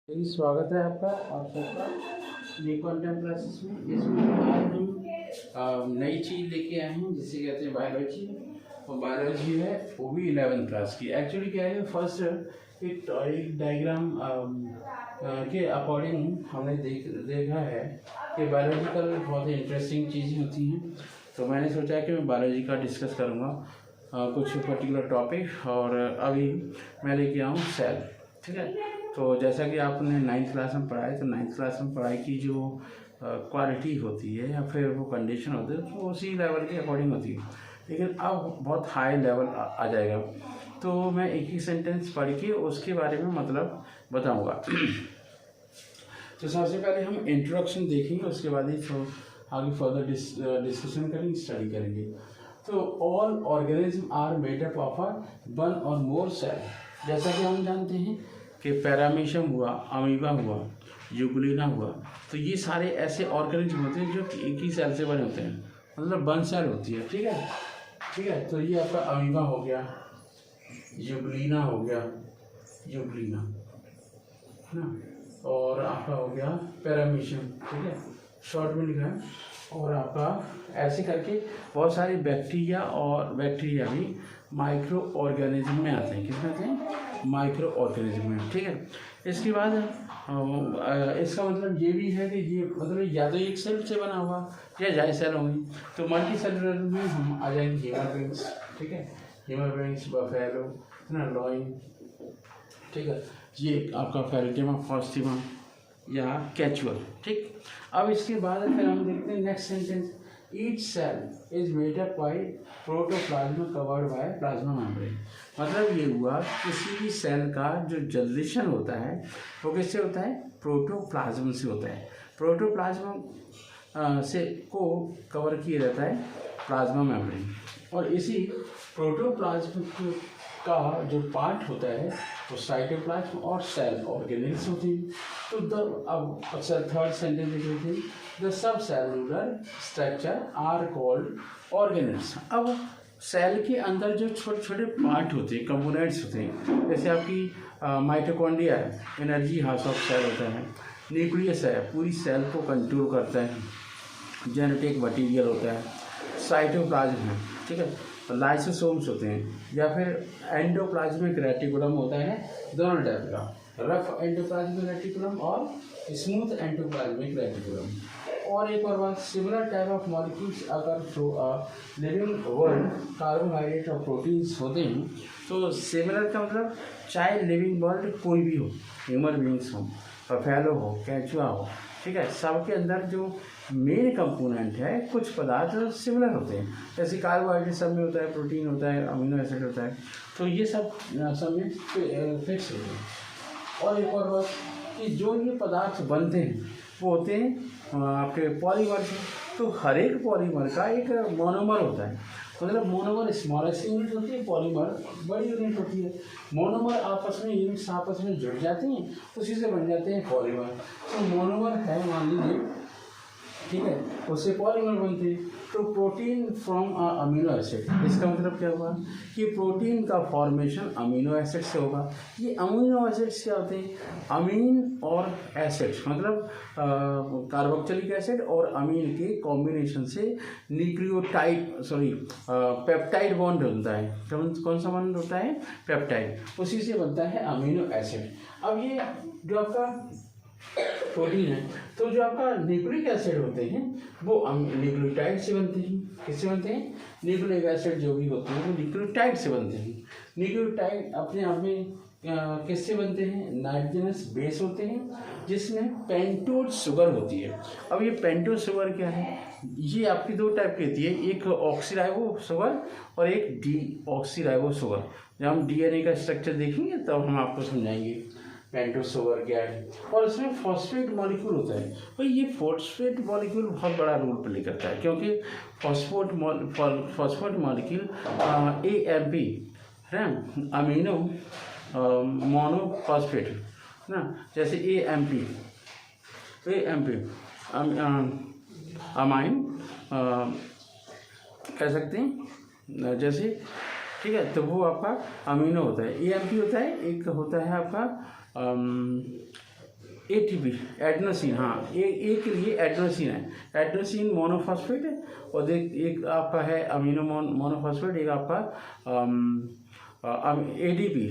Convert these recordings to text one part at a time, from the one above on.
जी, स्वागत है आपका आप सबका न्यू कंटेंट क्लासेस में। इसमें आज हम नई चीज़ लेके आए हैं जिसे कहते हैं बायोलॉजी। और बायोलॉजी है वो भी 11th क्लास की। एक्चुअली क्या है, फर्स्ट एक डायग्राम के अकॉर्डिंग हमने देखा है कि बायोलॉजिकल बहुत ही इंटरेस्टिंग चीज़ें होती हैं। तो मैंने सोचा कि मैं बायोलॉजी का डिस्कस करूँगा कुछ पर्टिकुलर टॉपिक। और अभी मैं लेके आऊँ सेल, ठीक है। तो जैसा कि आपने 9th क्लास में पढ़ा है, तो 9th क्लास में पढ़ाई की जो क्वालिटी होती है या फिर वो कंडीशन होती है वो उसी लेवल के अकॉर्डिंग होती है, लेकिन अब बहुत हाई लेवल आ जाएगा। तो मैं एक ही सेंटेंस पढ़ के उसके बारे में मतलब बताऊंगा। तो सबसे पहले हम इंट्रोडक्शन देखेंगे, उसके बाद ही तो आगे फर्दर डिस्कशन करेंगे, स्टडी करेंगे। तो all organism are made up of one or more cell. जैसा कि हम जानते हैं कि पैरामीशियम हुआ, अमीबा हुआ, यूग्लिना हुआ, तो ये सारे ऐसे ऑर्गेनिज्म होते हैं जो कि एक ही सेल से बने होते हैं, मतलब वन सेल होती है, ठीक है। ठीक है, तो ये आपका अमीबा हो गया, यूग्लिना हो गया, यूग्लिना है ना, और आपका हो गया पैरामीशियम, ठीक है, शॉर्ट में लिखा है। और आपका ऐसे करके बहुत सारे बैक्टीरिया और बैक्टीरिया भी माइक्रो ऑर्गेनिज्म में आते हैं। किसमें आते हैं? माइक्रो ऑर्गेनिज्म में, ठीक है। इसके बाद इसका मतलब ये भी है कि ये मतलब या तो एक सेल से बना हुआ या जाए सेल होंगी। तो मल्टी सेलुलर में हम आ जाएंगे हीमोबिंग्स, ठीक है, हीमोबिंग्स, बफेलो, है ना, लॉइन, ठीक है, ये आपका फेरिटिमा, फॉस्टिमा या कैचुअल, ठीक। अब इसके बाद फिर हम देखते हैं next sentence. Each cell is made up by protoplasm covered by plasma membrane. मतलब ये हुआ किसी भी सेल का जो जनरेशन होता है वो किससे होता है? प्रोटोप्लाज्म से होता है। प्रोटोप्लाज्म से को कवर किया जाता है प्लाज्मा मेम्ब्रेन, और इसी प्रोटोप्लाज्म का जो पार्ट होता है वो साइटोप्लाज्म और सेल ऑर्गेनेल्स होती है। तो अब अक्सर थर्ड सेंटेंस लिख रहे थे, the subcellular structure are called organelles. अब सेल के अंदर जो छोटे छोटे पार्ट होते हैं, कंपोनेंट्स होते हैं, जैसे आपकी माइटोकॉन्ड्रिया है, एनर्जी हाउस ऑफ सेल होता है, न्यूक्लियस है, पूरी सेल को कंट्रोल करता है, जेनेटिक मटीरियल होता है, साइटोप्लाज्म है, ठीक है, लाइसोसोम्स होते हैं, या फिर एंडोप्लाज्मिक रेटिकुलम होता है, दोनों टाइप का, रफ एंडोप्लाज्मिक रेटिकुलम और स्मूथ एंडोप्लाज्मिक रेटिकुलम। और एक और बात, सिमिलर टाइप ऑफ मॉलिक्यूल्स अगर through a living world carbohydrate और प्रोटीन्स होते हैं, तो सिमिलर का मतलब चाहे लिविंग वर्ल्ड कोई भी हो, ह्यूमन बींग्स हो, बफेलो हो, कैचुआ हो, ठीक है, सबके अंदर जो मेन कंपोनेंट है कुछ पदार्थ सिमिलर होते हैं। जैसे कार्बोहाइड्रेट सब में होता है, प्रोटीन होता है, अमीनो एसिड होता है, तो ये सब में फिक्स होते हैं। और एक और बात कि जो ये पदार्थ बनते हैं वो होते हैं आपके पॉलीमर के। तो हर एक पॉलीमर का एक मोनोमर होता है, मतलब मोनोमर स्मॉलेस्ट यूनिट होती है, पॉलीमर बड़ी यूनिट होती है। मोनोमर आपस में यूनिट्स आपस में जुड़ जाती हैं, उसी से बन जाते हैं पॉलीमर। तो मोनोमर है, मान लीजिए, ठीक है, उससे पॉलीमर बनते हैं। तो प्रोटीन फ्रॉम अमीनो एसिड, इसका मतलब क्या हुआ कि प्रोटीन का फॉर्मेशन अमीनो एसिड से होगा। ये अमीनो एसिड्स क्या होते हैं? अमीन और एसिड, मतलब कार्बोक्सिलिक एसिड और अमीन के कॉम्बिनेशन से न्यूक्लियोटाइड पेप्टाइड बॉन्ड बनता है। कौन सा बॉन्ड होता है? पेप्टाइड, उसी से बनता है अमीनो एसिड। अब ये जो आपका प्रोटीन है, तो जो आपका न्यूक्लिक एसिड होते हैं वो न्यूक्लियोटाइड से बनते हैं। किससे बनते हैं? न्यूक्लिक एसिड जो भी होते हैं वो न्यूक्लियोटाइड से बनते हैं। न्यूक्लियोटाइड अपने आप में किससे बनते हैं? नाइट्रोजनस बेस होते हैं जिसमें पेंटोज शुगर होती है। अब ये पेंटोज शुगर क्या है? ये आपकी दो टाइप की होती है, एक ऑक्सीराइबो शुगर और एक डी ऑक्सीराइबो शुगर। जब हम डीएनए का स्ट्रक्चर देखेंगे तब हम आपको समझाएंगे पेंटोज शुगर क्या है। और इसमें फॉस्फेट मॉलिक्यूल होता है, और ये फॉस्फेट मॉलिक्यूल बहुत बड़ा रोल प्ले करता है, क्योंकि फॉस्फेट मॉलिक्यूल AMP है, अमीनो मोनोफॉस्फेट ना, जैसे AMP अमाइन कह सकते हैं, जैसे, ठीक है। तो वो आपका अमीनो होता है, AMP होता है, एक होता है आपका ATP एडेनोसिन, हाँ ए के लिए एडेनोसिन है, एडेनोसिन मोनोफॉस्फेट है, और एक आपका है अमीनो मोनोफॉस्फेट, एक आपका ADP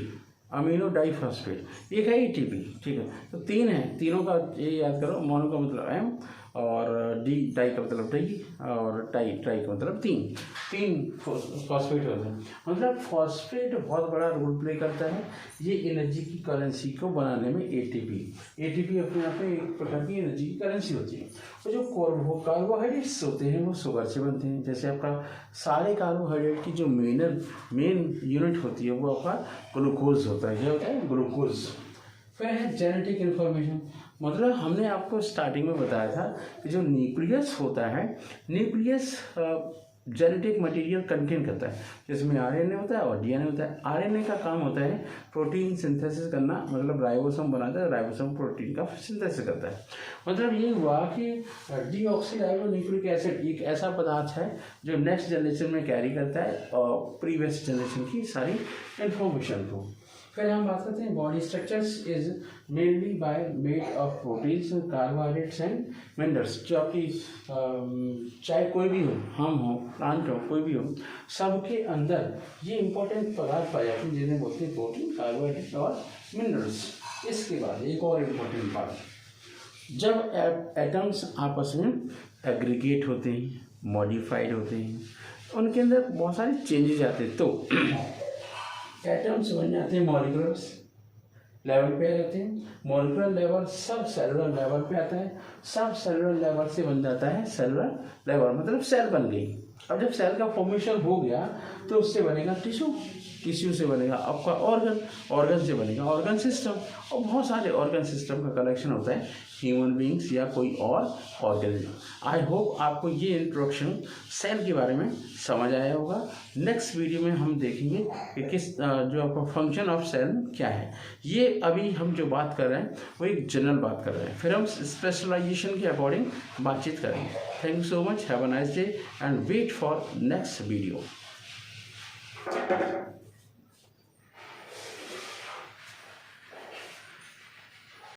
अमीनो डाइफॉस्फेट, एक है ATP, ठीक है। तो तीन है, तीनों का ये याद करो, मोनो का मतलब M और डी डाई का मतलब डाई और टाई का मतलब तीन फॉस्फेट होते हैं। मतलब फॉस्फेट बहुत बड़ा रोल प्ले करता है ये एनर्जी की करेंसी को बनाने में। एटीपी अपने आप में एक प्रकार की एनर्जी की करेंसी होती है। और जो कार्बोहाइड्रेट्स होते हैं वो शुगर से बनते हैं। जैसे आपका सारे कार्बोहाइड्रेट की जो मेन यूनिट होती है वो आपका ग्लूकोज होता है। क्या होता है? ग्लूकोज। फिर है जेनेटिक इन्फॉर्मेशन, मतलब हमने आपको स्टार्टिंग में बताया था कि जो न्यूक्लियस होता है, न्यूक्लियस जेनेटिक मटेरियल कंटेन करता है, जिसमें आरएनए होता है और डीएनए होता है। आरएनए का काम होता है प्रोटीन सिंथेसिस करना, मतलब राइबोसोम बनाता है, राइबोसोम प्रोटीन का सिंथेसिस करता है। मतलब ये हुआ कि डीऑक्सीराइबोन्यूक्लिक एसिड एक ऐसा पदार्थ है जो नेक्स्ट जनरेशन में कैरी करता है और प्रीवियस जनरेशन की सारी इंफॉर्मेशन को। फिर हम बात करते हैं body structures is mainly by made of proteins, carbohydrates and minerals. जो आपकी चाहे कोई भी हो, हम हो, प्लांट हो, कोई भी हो, सबके अंदर ये इंपॉर्टेंट पदार्थ पाए जाते हैं जिन्हें बोलते हैं प्रोटीन, कार्बोहाइड्रेट और मिनरल्स। इसके बाद एक और इम्पोर्टेंट पार्ट, जब एटम्स आपस में एग्रीगेट होते हैं, मॉडिफाइड होते हैं, उनके अंदर बहुत सारे चेंजेस आते हैं। तो एटम्स बन जाते हैं मॉलिक्यूलर लेवल पे आ जाते हैं। मॉलिक्यूलर लेवल सब सेलुलर लेवल पे आता है, सब सेलुलर लेवल से बन जाता है सेलुलर लेवल, मतलब सेल बन गई। अब जब सेल का फॉर्मेशन हो गया तो उससे बनेगा टिश्यू, टिश्यू से बनेगा आपका ऑर्गन, ऑर्गन से बनेगा ऑर्गन सिस्टम, और बहुत सारे ऑर्गन सिस्टम का कलेक्शन होता है ह्यूमन बींग्स या कोई और ऑर्गेनिज्म। आई होप आपको ये इंट्रोडक्शन सेल के बारे में समझ आया होगा। नेक्स्ट वीडियो में हम देखेंगे कि किस जो आपका फंक्शन ऑफ सेल क्या है। ये अभी हम जो बात कर रहे हैं वो एक जनरल बात कर रहे हैं, फिर हम स्पेशलाइजेशन के अकॉर्डिंग बातचीत करेंगे। Thank you so much, have a nice day and wait for next video.